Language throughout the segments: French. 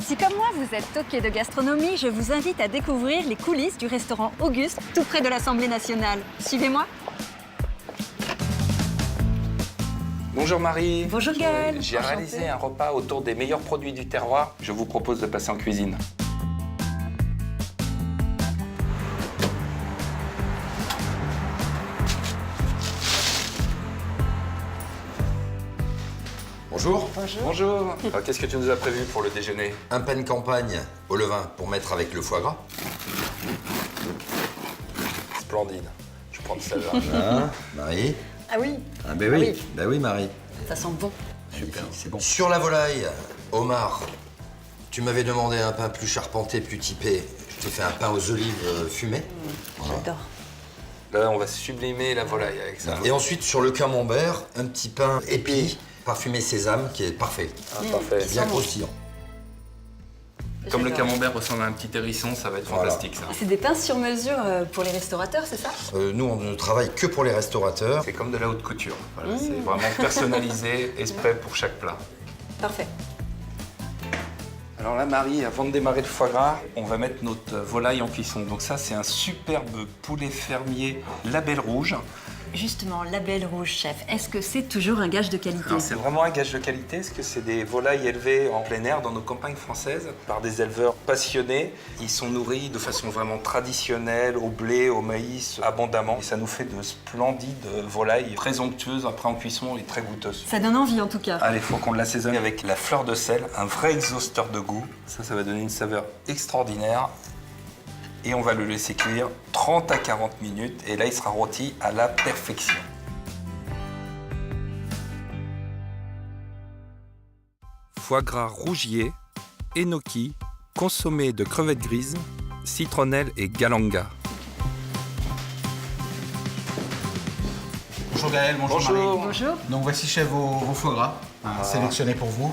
Si comme moi vous êtes toqué de gastronomie, je vous invite à découvrir les coulisses du restaurant Auguste, tout près de l'Assemblée nationale. Suivez-moi. Bonjour Marie. Bonjour Gaël. J'ai réalisé un repas autour des meilleurs produits du terroir. Je vous propose de passer en cuisine. Bonjour. Bonjour. Alors, qu'est-ce que tu nous as prévu pour le déjeuner? Un pain de campagne au levain pour mettre avec le foie gras. Splendide. Je prends de celle-là. Voilà, Marie. Ah oui, Ah ben oui, ben oui Marie. ça sent bon. Super. C'est bon. Sur la volaille, Omar, tu m'avais demandé un pain plus charpenté, plus typé. Je t'ai fait un pain aux olives fumé. J'adore. Là, on va sublimer la volaille avec ça. Et ensuite, sur le camembert, un petit pain épi, parfumé sésame, qui est parfait. Ah, parfait. Bien croustillant. Comme le J'adore. camembert ressemble à un petit hérisson, ça va être Voilà. fantastique ça. C'est des pains sur mesure pour les restaurateurs, c'est ça? Nous, on ne travaille que pour les restaurateurs. C'est comme de la haute couture. Voilà, c'est vraiment personnalisé, exprès pour chaque plat. Parfait. Alors là, Marie, avant de démarrer le foie gras, on va mettre notre volaille en cuisson. Donc ça, c'est un superbe poulet fermier label rouge. Justement, label rouge, chef, est-ce que c'est toujours un gage de qualité? Alors, c'est vraiment un gage de qualité, parce que c'est des volailles élevées en plein air dans nos campagnes françaises par des éleveurs passionnés. Ils sont nourris de façon vraiment traditionnelle, au blé, au maïs, abondamment. Et ça nous fait de splendides volailles très onctueuses après en cuisson et très goûteuses. Ça donne envie en tout cas. Allez, il faut qu'on l'assaisonne avec la fleur de sel, un vrai exhausteur de goût. Ça va donner une saveur extraordinaire. Et on va le laisser cuire 30 à 40 minutes. Et là, il sera rôti à la perfection. Foie gras rougier, enoki, consommé de crevettes grises, citronnelle et galanga. Bonjour Gaël, bonjour Marie. Bonjour. Donc voici chef vos foie gras, sélectionnés pour vous.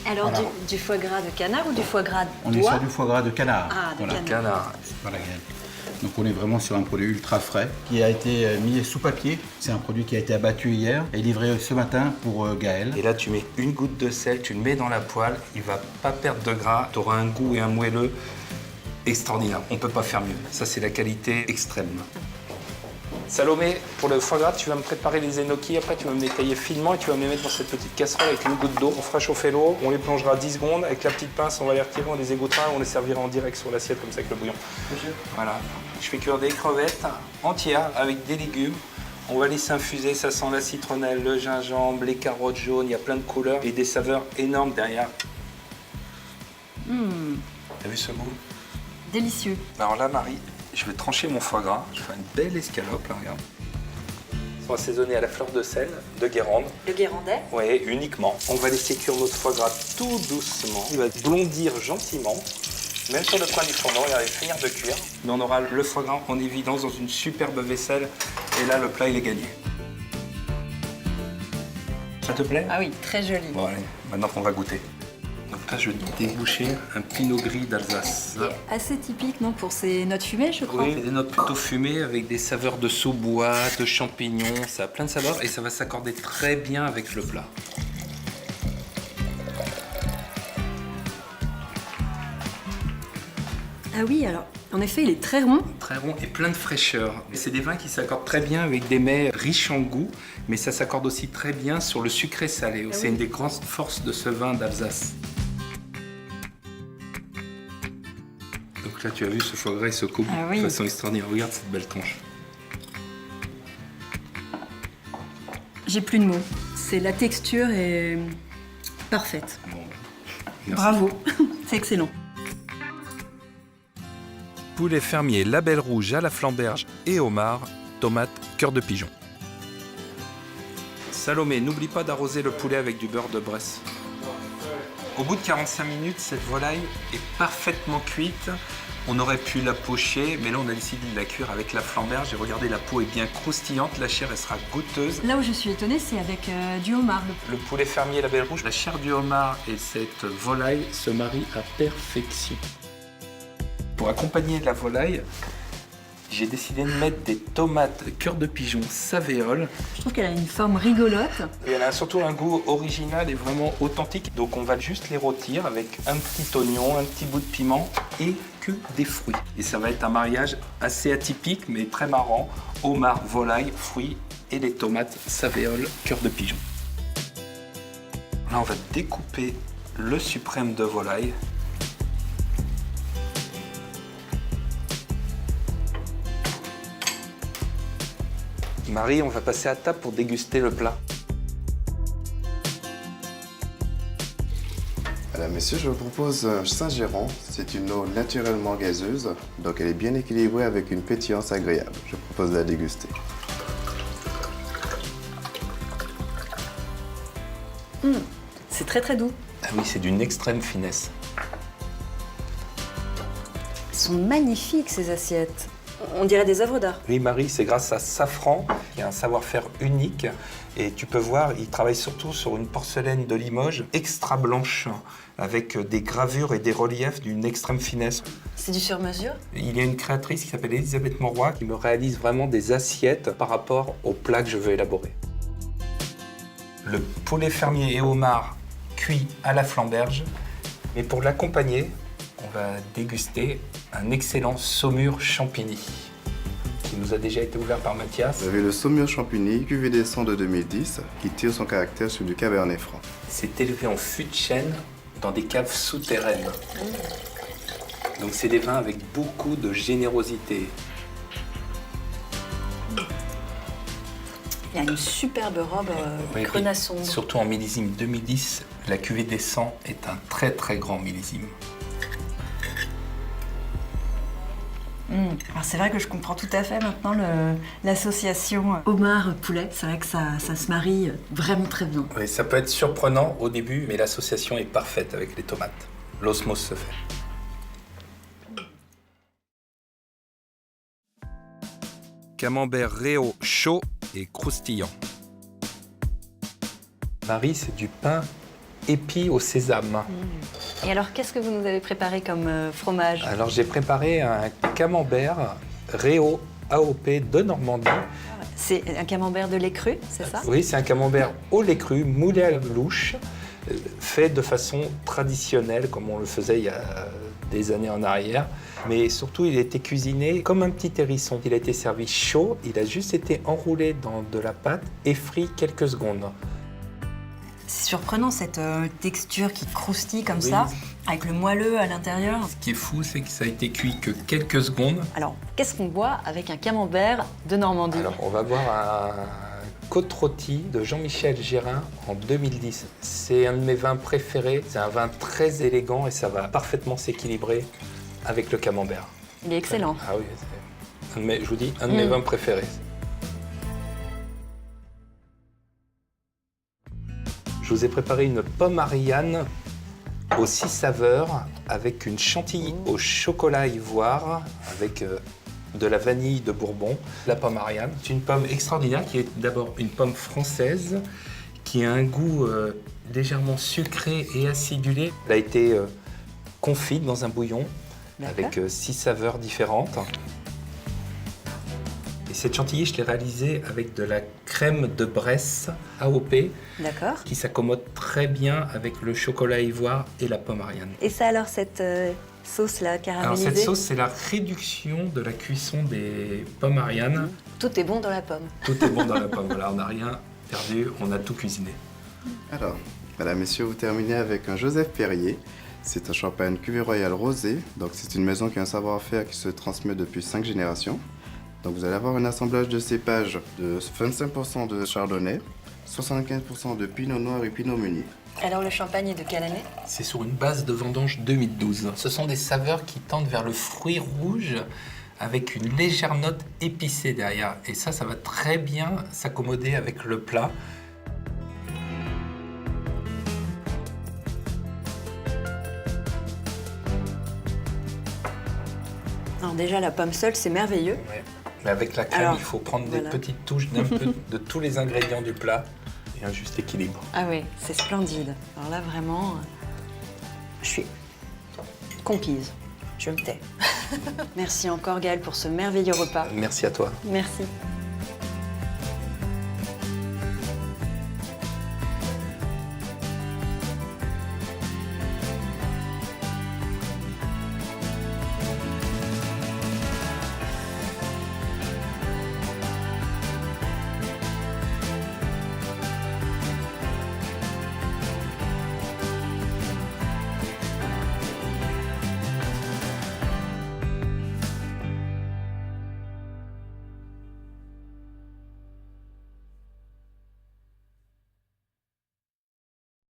Alors Voilà. du foie gras de canard ou du foie gras On est d'oie? sur du foie gras de canard. Ah, de Voilà. canard. Canard. Voilà Gaël. Donc on est vraiment sur un produit ultra frais qui a été mis sous papier. C'est un produit qui a été abattu hier et livré ce matin pour Gaël. Et là, tu mets une goutte de sel, tu le mets dans la poêle, il va pas perdre de gras, tu auras un goût et un moelleux extraordinaire. On peut pas faire mieux. Ça, c'est la qualité extrême. Salomé, pour le foie gras, tu vas me préparer les enoki. Après, tu vas me les tailler finement et tu vas me les mettre dans cette petite casserole avec une goutte d'eau. On fera chauffer l'eau, on les plongera 10 secondes. Avec la petite pince, on va les retirer, on les égouttera et on les servira en direct sur l'assiette comme ça avec le bouillon. Voilà. Je fais cuire des crevettes entières avec des légumes. On va laisser infuser, ça sent la citronnelle, le gingembre, les carottes jaunes, il y a plein de couleurs et des saveurs énormes derrière. T'as vu ce goût? Délicieux. Alors là, Marie, je vais trancher mon foie gras. Je vais faire une belle escalope, là, regarde. Ils sont assaisonnés à la fleur de sel de Guérande. Le guérandais. Oui, uniquement. On va laisser cuire notre foie gras tout doucement. Il va blondir gentiment. Même sur le coin du fourneau, il va finir de cuire. Mais on aura le foie gras en évidence dans une superbe vaisselle. Et là, le plat, il est gagné. Ça te plaît? Ah oui, très joli. Bon, allez, maintenant qu'on va goûter. Donc là, je vais déboucher un pinot gris d'Alsace. C'est assez typique, non, pour ces notes fumées, je crois. Oui, c'est des notes plutôt fumées avec des saveurs de sous-bois, de champignons, ça a plein de saveurs et ça va s'accorder très bien avec le plat. Ah oui, alors, en effet, il est très rond. Très rond et plein de fraîcheur. C'est des vins qui s'accordent très bien avec des mets riches en goût, mais ça s'accorde aussi très bien sur le sucré salé. C'est une des grandes forces de ce vin d'Alsace. Donc là, tu as vu, ce foie gras, il se coupe Ah oui. de façon extraordinaire. Regarde cette belle tranche. J'ai plus de mots. C'est la texture est parfaite. Bon, merci. Bravo, c'est excellent. Poulet fermier label rouge à la flamberge et homard, tomate, cœur de pigeon. Salomé, n'oublie pas d'arroser le poulet avec du beurre de Bresse. Au bout de 45 minutes, cette volaille est parfaitement cuite. On aurait pu la pocher, mais là on a décidé de la cuire avec la flamberge. Et regardez, la peau est bien croustillante, la chair elle sera goûteuse. Là où je suis étonnée, c'est avec du homard. Le poulet fermier label rouge, la chair du homard et cette volaille se marient à perfection. Pour accompagner la volaille, J'ai décidé de mettre des tomates cœur de pigeon Savéole. Je trouve qu'elle a une forme rigolote. Et elle a surtout un goût original et vraiment authentique. Donc on va juste les rôtir avec un petit oignon, un petit bout de piment et que des fruits. Et ça va être un mariage assez atypique mais très marrant. Homard, volaille, fruits et les tomates Savéole cœur de pigeon. Là on va découper le suprême de volaille. Marie, on va passer à table pour déguster le plat. Madame, messieurs, je vous propose un Saint-Géron. C'est une eau naturellement gazeuse, donc elle est bien équilibrée avec une pétillance agréable. Je vous propose de la déguster. C'est très très doux. Ah oui, c'est d'une extrême finesse. Elles sont magnifiques ces assiettes. On dirait des œuvres d'art. Oui, Marie, c'est grâce à Safran, qui a un savoir-faire unique. Et tu peux voir, il travaille surtout sur une porcelaine de Limoges extra blanche, avec des gravures et des reliefs d'une extrême finesse. C'est du sur-mesure? Il y a une créatrice qui s'appelle Elisabeth Mauroy qui me réalise vraiment des assiettes par rapport au plat que je veux élaborer. Le poulet fermier et homard cuit à la flamberge. Mais pour l'accompagner, on va déguster un excellent saumur champigny qui nous a déjà été ouvert par Mathias. Vous avez le saumur champigny, cuvée des 100 de 2010, qui tire son caractère sur du cabernet franc. C'est élevé en fût de chêne dans des caves souterraines. Donc c'est des vins avec beaucoup de générosité. Il y a une superbe robe Oui, grenat et sombre. surtout en millésime 2010, la cuvée des 100 est un très très grand millésime. Alors c'est vrai que je comprends tout à fait maintenant l'association homard-poulet. C'est vrai que ça se marie vraiment très bien. Oui, ça peut être surprenant au début, mais l'association est parfaite avec les tomates. L'osmose se fait. Camembert réau chaud et croustillant. Marie, c'est du pain épi au sésame. Et alors qu'est-ce que vous nous avez préparé comme fromage? Alors j'ai préparé un camembert réau AOP de Normandie. C'est un camembert de lait cru, c'est ça? Oui, c'est un camembert au lait cru, moulé à la louche, fait de façon traditionnelle, comme on le faisait il y a des années en arrière. Mais surtout, il a été cuisiné comme un petit hérisson. Il a été servi chaud, il a juste été enroulé dans de la pâte et frit quelques secondes. C'est surprenant cette texture qui croustille comme Oui. ça, avec le moelleux à l'intérieur. Ce qui est fou, c'est que ça a été cuit que quelques secondes. Alors, qu'est-ce qu'on boit avec un camembert de Normandie? Alors, on va boire un côte rôti de Jean-Michel Gérin en 2010. C'est un de mes vins préférés. C'est un vin très élégant et ça va parfaitement s'équilibrer avec le camembert. Il est excellent. Ah oui, je vous dis, un de mes vins préférés. Je vous ai préparé une pomme Ariane aux 6 saveurs avec une chantilly au chocolat ivoire avec de la vanille de Bourbon. La pomme Ariane, c'est une pomme extraordinaire qui est d'abord une pomme française qui a un goût légèrement sucré et acidulé. Elle a été confite dans un bouillon avec 6 saveurs différentes. Et cette chantilly, je l'ai réalisée avec de la crème de Bresse AOP D'accord. qui s'accommode très bien avec le chocolat ivoire et la pomme Ariane. Et ça alors, cette sauce-là Alors caramélisée? cette sauce, c'est la réduction de la cuisson des pommes Ariane. Tout est bon dans la pomme. Tout est bon dans la pomme. Voilà, on n'a rien perdu, on a tout cuisiné. Alors, madame, messieurs, vous terminez avec un Joseph Perrier. C'est un champagne cuvée royale rosé. Donc c'est une maison qui a un savoir-faire qui se transmet depuis 5 générations. Donc vous allez avoir un assemblage de cépages de 25% de chardonnay, 75% de pinot noir et pinot meunier. Alors le champagne est de quelle année? C'est sur une base de vendange 2012. Ce sont des saveurs qui tendent vers le fruit rouge avec une légère note épicée derrière. Et ça va très bien s'accommoder avec le plat. Alors déjà, la pomme seule, c'est merveilleux. Ouais. Mais avec la crème, Alors, il faut prendre voilà. des petites touches d'un peu de tous les ingrédients du plat et un juste équilibre. Ah oui, c'est splendide. Alors là, vraiment, je suis conquise. Je me tais. Merci encore Gaël pour ce merveilleux repas. Merci à toi. Merci.